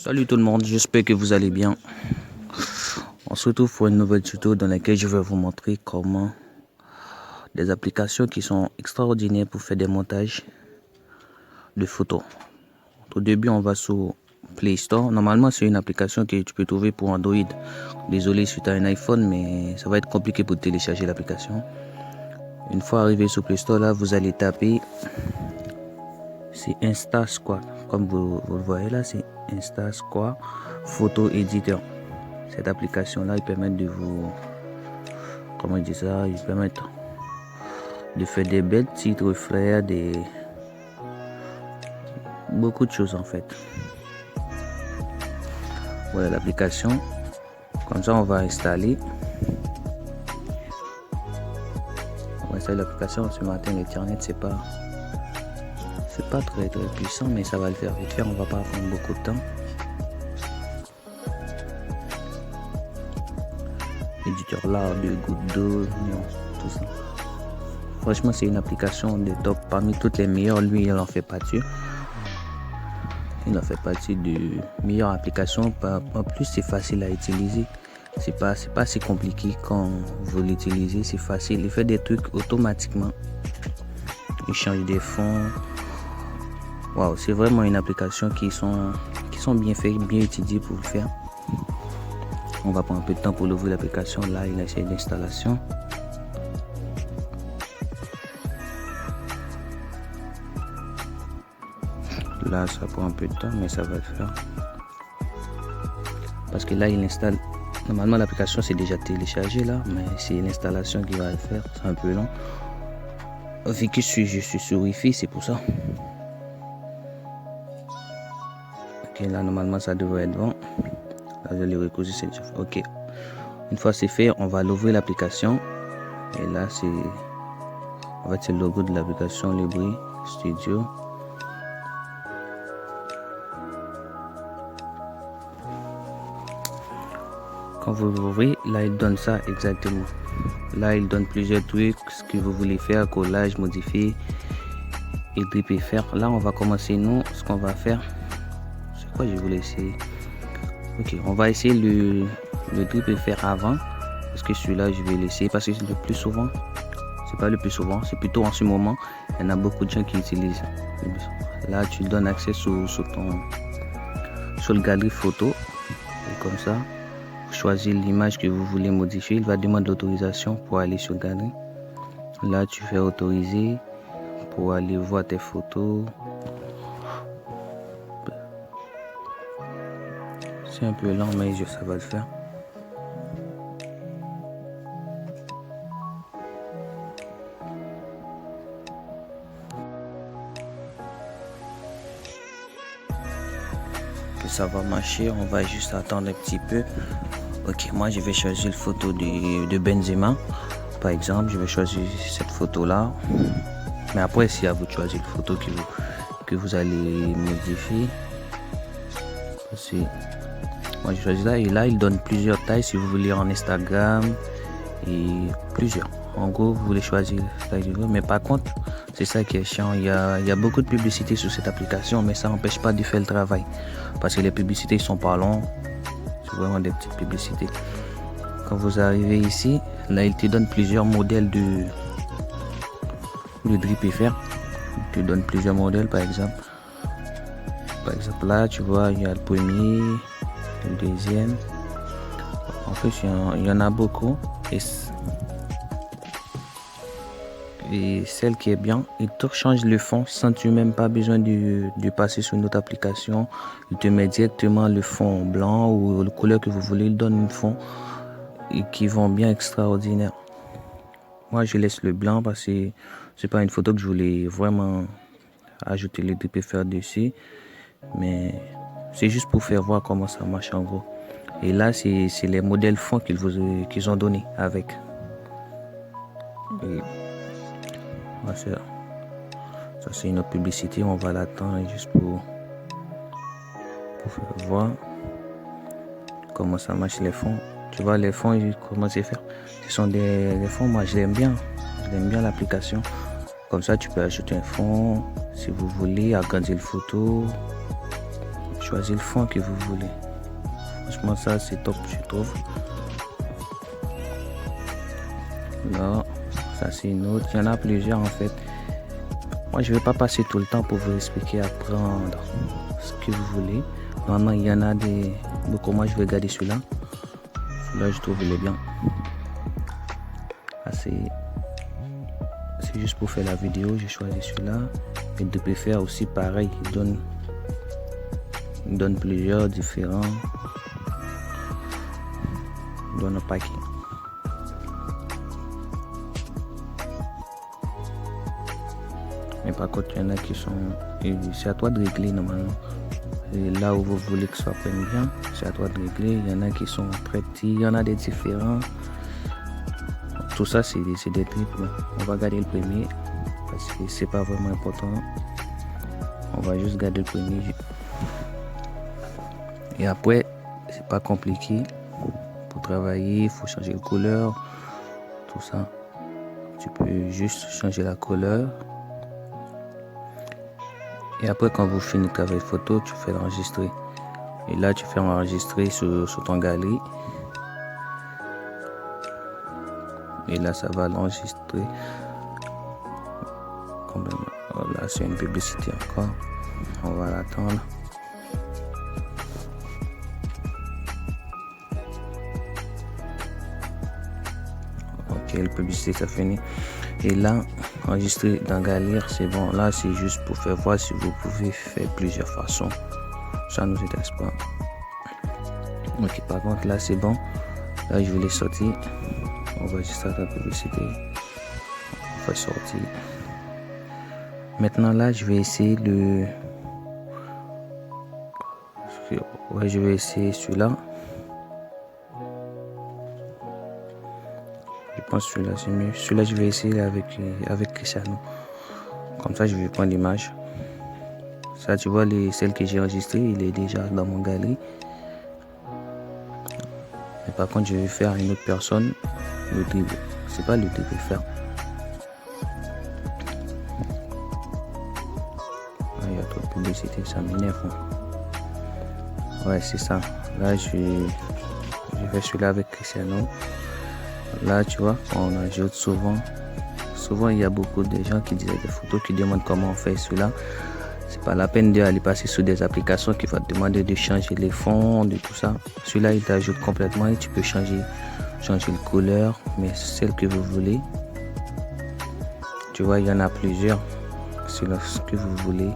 Salut tout le monde, j'espère que vous allez bien. On se retrouve pour une nouvelle tuto dans laquelle je vais vous montrer comment des applications qui sont extraordinaires pour faire des montages de photos. Au début, on va sur Play Store. Normalement, c'est une application que tu peux trouver pour Android. Désolé si tu as un iPhone, mais ça va être compliqué pour télécharger l'application. Une fois arrivé sur Play Store, là, vous allez taper, c'est InstaSquare. Comme vous le voyez là, c'est InstaSquare Photo Editor. Cette application là, il permet de vous, comment dire ça, il permet de faire des belles petites reflets, beaucoup de choses en fait. Voilà l'application. Comme ça, on va installer. On va installer l'application. Ce matin, l'internet c'est pas très puissant, mais ça va le faire vite fait. On va pas prendre beaucoup de temps. Éditeur là de gouttes d'eau, tout ça. Franchement, c'est une application de top parmi toutes les meilleures. Lui, il en fait partie. Il en fait partie de meilleures applications. En plus, c'est facile à utiliser. C'est pas si compliqué quand vous l'utilisez. C'est facile. Il fait des trucs automatiquement. Il change des fonds. Waouh, c'est vraiment une application qui sont bien faites, bien utilisées pour le faire. On va prendre un peu de temps pour l'ouvrir l'application. Là, il a essayé d'installation. Là, ça prend un peu de temps, mais ça va le faire. Parce que là, il installe. Normalement, l'application c'est déjà téléchargé là, mais c'est l'installation qui va le faire. C'est un peu long. Vu que je suis sur Wi-Fi, c'est pour ça. Ok, là, normalement, ça devrait être bon. Là, je l'ai recousé, c'est déjà fait. Ok. Une fois c'est fait, on va l'ouvrir l'application. Et là, c'est. En fait, c'est le logo de l'application Libri Studio. Quand vous l'ouvrez, là il donne ça exactement. Là il donne plusieurs trucs, ce que vous voulez faire, collage, modifier, et dripper faire. Là on va commencer nous, ce qu'on va faire. C'est quoi je voulais essayer? Ok, on va essayer le dripper faire avant. Parce que celui-là je vais l'essayer parce que c'est le plus souvent. C'est pas le plus souvent, c'est plutôt en ce moment. Il y en a beaucoup de gens qui utilisent. Là tu donnes accès sur le galerie photo. Et comme ça. Choisir l'image que vous voulez modifier. Il va demander l'autorisation pour aller sur galerie. Là, tu fais autoriser pour aller voir tes photos. C'est un peu lent, mais ça va le faire. Que ça va marcher, on va juste attendre un petit peu. Ok, moi je vais choisir la photo de Benzema. Par exemple, je vais choisir cette photo là. Mais après, c'est à vous de choisir la photo que vous allez modifier. Moi je choisis là et là il donne plusieurs tailles si vous voulez en Instagram et plusieurs. En gros, vous voulez choisir la taille que vous voulez. Mais par contre, c'est ça qui est chiant. Il y a beaucoup de publicité sur cette application, mais ça n'empêche pas de faire le travail. Parce que les publicités sont pas longues. C'est vraiment des petites publicités. Quand vous arrivez ici, là il te donne plusieurs modèles de drip et faire. Il te donne plusieurs modèles par exemple. Par exemple là tu vois il y a le premier, le deuxième. En fait il y en a beaucoup. Et celle qui est bien, il te change le fond sans tu même pas besoin de passer sur une autre application. Il te met directement le fond blanc ou le couleur que vous voulez. Il donne un fond qui vont bien extraordinaire. Moi je laisse le blanc parce que c'est pas une photo que je voulais vraiment ajouter les drip et faire dessus. Mais c'est juste pour faire voir comment ça marche en gros. Et là c'est les modèles fonds qu'ils ont donné avec. Et ça c'est une autre publicité, on va l'attendre juste pour faire voir comment ça marche les fonds. Tu vois les fonds, comment c'est faire. Ce sont des fonds, moi je l'aime bien l'application. Comme ça tu peux ajouter un fond si vous voulez, agrandir le photo, choisir le fond que vous voulez. Franchement, ça c'est top, je trouve. Là, ça c'est une autre. Il y en a plusieurs en fait. Moi, je vais pas passer tout le temps pour vous expliquer, apprendre ce que vous voulez. Normalement, il y en a beaucoup. Moi, je vais garder celui-là. Celui-là, je trouve il est bien. Ah, c'est juste pour faire la vidéo. J'ai choisi celui-là. Et de préférer aussi pareil. Il donne plusieurs différents. Il donne un paquet. Mais par contre, il y en a qui sont... C'est à toi de régler normalement. Et là où vous voulez que ça prenne bien, c'est à toi de régler. Il y en a qui sont très petits, il y en a des différents. Tout ça, c'est des trucs. On va garder le premier parce que c'est pas vraiment important. On va juste garder le premier. Et après, c'est pas compliqué. Pour travailler, il faut changer de couleur. Tout ça. Tu peux juste changer la couleur. Et après, quand vous finissez de travailler photo, tu fais l'enregistrer. Et là, tu fais enregistrer sur ton galerie. Et là, ça va l'enregistrer. Là, c'est une publicité encore. On va l'attendre. Ok, la publicité, ça finit. Et là, enregistrer dans Galerie, c'est bon. Là, c'est juste pour faire voir si vous pouvez faire plusieurs façons. Ça ne nous intéresse pas. Ok, par contre, là, c'est bon. Là, je vais les sortir. On va juste faire la publicité. On va sortir. Maintenant, là, je vais essayer je vais essayer celui-là. Je pense que celui-là, c'est mieux. Celui-là, je vais essayer avec Cristiano. Comme ça, je vais prendre l'image. Ça, tu vois, celle que j'ai enregistrée, il est déjà dans mon galerie. Mais par contre, je vais faire une autre personne. Le dribble. C'est pas le dribble faire. Il y a trop de publicité, ça m'énerve. Ouais, c'est ça. Là, je vais celui-là avec Cristiano. Là, tu vois, on ajoute souvent. Souvent, il y a beaucoup de gens qui disent des photos qui demandent comment on fait celui-là. C'est pas la peine d'aller passer sur des applications qui vont te demander de changer les fonds, de tout ça. Celui-là, il t'ajoute complètement et tu peux changer de couleur, mais celle que vous voulez. Tu vois, il y en a plusieurs. C'est ce que vous voulez,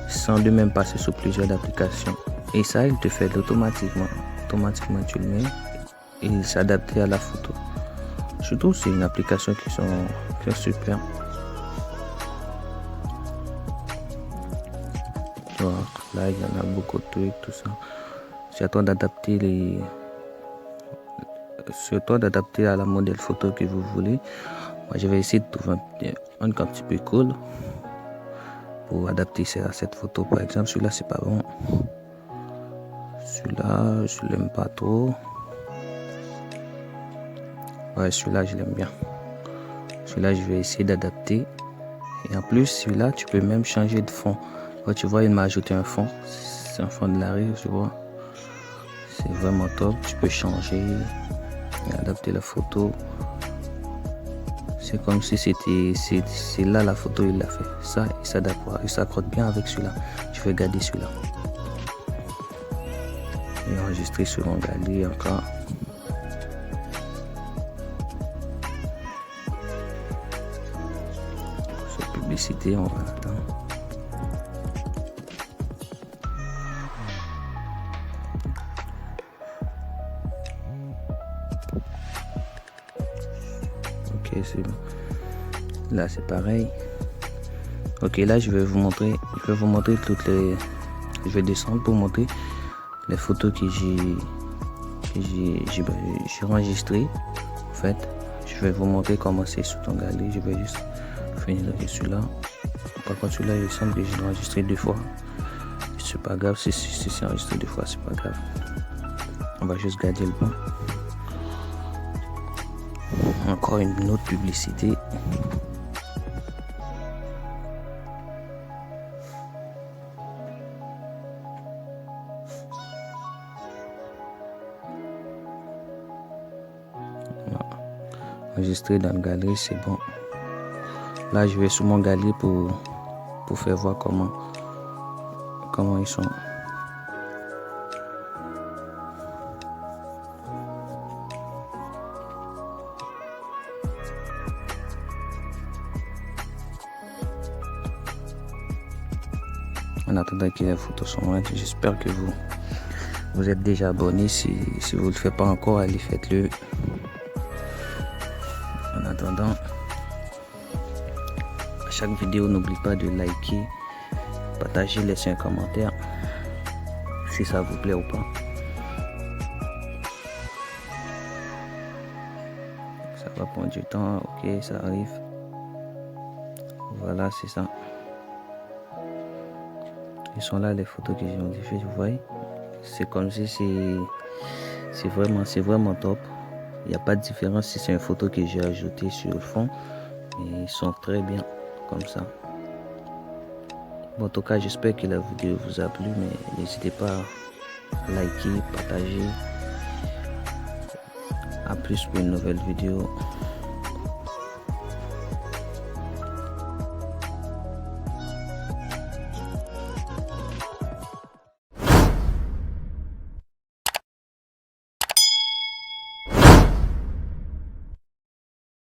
sans de même passer sur plusieurs applications. Et ça, il te fait automatiquement. Automatiquement, tu le mets et il s'adapte à la photo. Je trouve que c'est une application qui est super. Tu vois, là, il y en a beaucoup de trucs, tout ça. C'est à toi d'adapter c'est à toi d'adapter à la modèle photo que vous voulez. Moi, je vais essayer de trouver un petit peu cool pour adapter à cette photo. Par exemple, celui-là, c'est pas bon. Celui-là, je l'aime pas trop. Ouais, celui-là, je l'aime bien. Celui-là, je vais essayer d'adapter. Et en plus, celui-là, tu peux même changer de fond. Quand tu vois, il m'a ajouté un fond. C'est un fond de la rue, tu vois. C'est vraiment top. Tu peux changer et adapter la photo. C'est comme si c'est là la photo, il l'a fait. Ça, il s'adapte. Il s'accorde bien avec celui-là. Je vais garder celui-là. Et enregistrer sur mon galerie encore. Sur publicité, on va attendre. Ok, c'est bon. Là, c'est pareil. Ok, là, je vais vous montrer toutes les... Je vais descendre pour montrer les photos que j'ai enregistrées. En fait, je vais vous montrer comment c'est sur ton galerie. Je vais juste finir avec celui-là. Par contre, celui-là, il semble que j'ai enregistré 2 fois. C'est pas grave, si c'est enregistré 2 fois, c'est pas grave. On va juste garder le bon. Encore une autre publicité. enregistrer dans le galerie, c'est bon. Là, je vais sur mon galerie pour faire voir comment ils sont. En attendant que les photos sont prêtes, j'espère que vous êtes déjà abonné. Si vous ne le faites pas encore, allez faites-le. En attendant, à chaque vidéo, n'oubliez pas de liker, partager, laisser un commentaire si ça vous plaît ou pas. Ça va prendre du temps, ok, ça arrive. Voilà, c'est ça. Ils sont là les photos que j'ai modifiées, vous voyez. C'est comme si c'est vraiment top. Il n'y a pas de différence si c'est une photo que j'ai ajoutée sur le fond. Et ils sont très bien comme ça. Bon, en tout cas, j'espère que la vidéo vous a plu, mais n'hésitez pas à liker, partager. À plus pour une nouvelle vidéo.